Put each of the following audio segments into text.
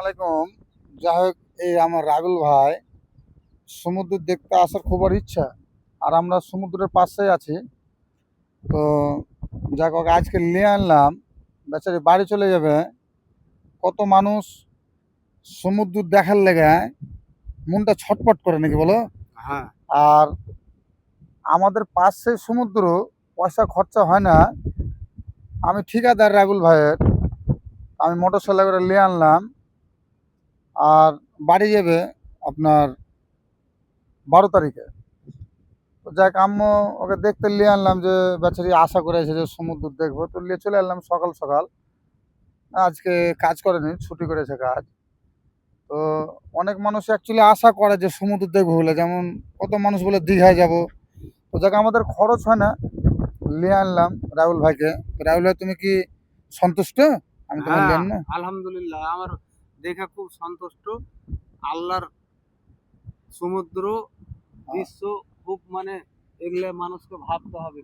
আলাইকুম। যাই হোক, এই আমার রাগুল ভাই সমুদ্র দেখতে আসার খুবই ইচ্ছা, আর আমরা সমুদ্রের পাশেই আছি। তো যাক ওকে আজকে নিয়ে আনলাম, বেচারি বাড়ি চলে যাবে। কত মানুষ সমুদ্র দেখার লেগে মনটা ছটপট করে নাকি বলো। হ্যাঁ, আর আমাদের পাশে সমুদ্র, পয়সা খরচা হয় না। আমি ঠিকাদার রাগুল ভাইয়ের, আমি মোটর সাইকেল করে নিয়ে আনলাম। আর বাড়ি যাবে আপনার 12 তারিখে। তো যাক আম্মু ওকে দেখতে নিয়ে আনলাম, যে বেচারি আশা করে এসে যে সমুদ্র দেখবো, তো নিয়ে চলে এলাম সকাল সকাল। আজকে কাজ করেনি, ছুটি করেছে কাজ। তো অনেক মানুষ অ্যাকচুয়ালি আশা করে যে সমুদ্র দেখবো বলে, যেমন কত মানুষ বলে দীঘায় যাব। তো যাক আমাদের খরচ হয় না, নিয়ে আনলাম রাহুল ভাইকে। তো রাহুল ভাই, তুমি কি সন্তুষ্ট আমি তোমার হ্যাঁ, নিয়ে না? আলহামদুলিল্লাহ। আমার দেখে খুব সন্তুষ্ট। আল্লাহর সমুদ্র দৃশ্য খুব এগুলো মানুষকে ভাবতে হবে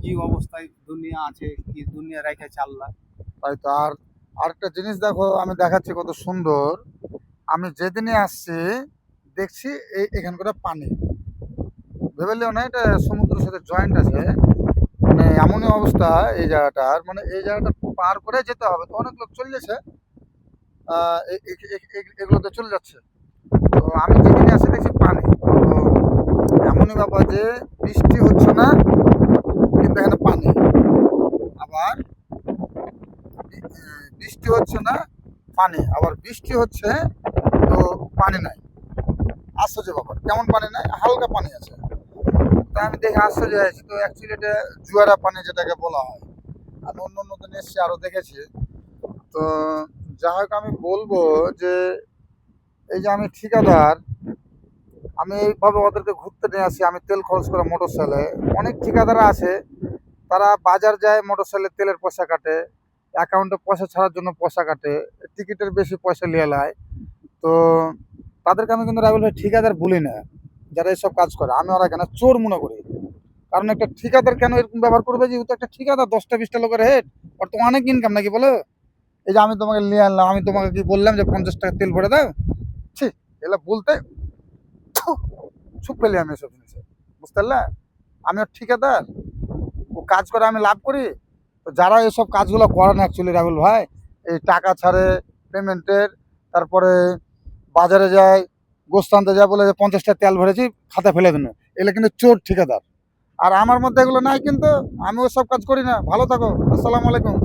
কি অবস্থায় দুনিয়া আছে, কি দুনিয়া রেখেছে আল্লাহ। তাই তো। আর আরেকটা জিনিস দেখো, আমি দেখাচ্ছি কত সুন্দর। আমি যেদিনই আসছি দেখছি এখানকার পানি, ভেবে লিও না এটা সমুদ্রের সাথে জয়েন্ট আছে। মানে এমনই অবস্থা এই জায়গাটার, মানে এই জায়গাটা পার করে যেতে হবে। তো অনেক লোক চলে যাচ্ছে, এগুলোতে চলে যাচ্ছে। তো আমি যেদিনে আসি দেখছি পানি। তো এমনই ব্যাপার যে বৃষ্টি হচ্ছে না, কিন্তু এখানে পানি। আবার বৃষ্টি হচ্ছে না, পানি। আবার বৃষ্টি হচ্ছে, তো পানি নাই। আশ্চর্য ব্যাপার, কেমন পানি নাই, হালকা পানি আছে। তা আমি দেখে আশ্চর্য হয়েছি। তো অ্যাকচুয়ালি এটা জুয়ারা পানি যেটাকে বলা হয়। আমি অন্য অন্য দিন এসেছি, আরও দেখেছি। তো যাই হোক, আমি বলবো যে এই যে আমি ঠিকাদার, আমি এইভাবে ওদেরকে ঘুরতে নিয়ে আসি। আমি তেল খরচ করে মোটর সাইকেলে। অনেক ঠিকাদাররা আছে, তারা বাজার যায়, মোটর সাইকেলে তেলের পয়সা কাটে, অ্যাকাউন্টে পয়সা ছাড়ার জন্য পয়সা কাটে, টিকিটের বেশি পয়সা নিয়ে নেয়। তো তাদেরকে আমি কিন্তু রাহুল ভাই ঠিকাদার বলি না, যারা এসব কাজ করে। আমি ওরা কেন চোর মনে করি। কারণ একটা ঠিকাদার কেন এরকম ব্যবহার করবে, যে ও তো একটা ঠিকাদার, 10টা 20টা লোকের হেড, ওর তো অনেক ইনকাম নাকি বলো। এই যে আমি তোমাকে নিয়ে আনলাম, আমি তোমাকে কি বললাম যে 50 টাকা তেল ভরে দাও? ঠিক এগুলো বলতে চুপ পেলে আমি এসব জিনিসে, বুঝতে পারলে। আমি ওর ঠিকাদার, ও কাজ করে, আমি লাভ করি। তো যারা এসব কাজগুলো করে না অ্যাকচুয়ালি রাহুল ভাই, এই টাকা ছাড়ে পেমেন্টের, তারপরে বাজারে যায়, গোস্ত আনতে যায়, বলে যে 50 টাকা তেল ভরেছি, খাতা ফেলে দিন, এগুলো কিন্তু চোর ঠিকাদার। আর আমার মধ্যে এগুলো নাই, কিন্তু আমি ওসব কাজ করি না। ভালো থাকো, আসসালামু আলাইকুম।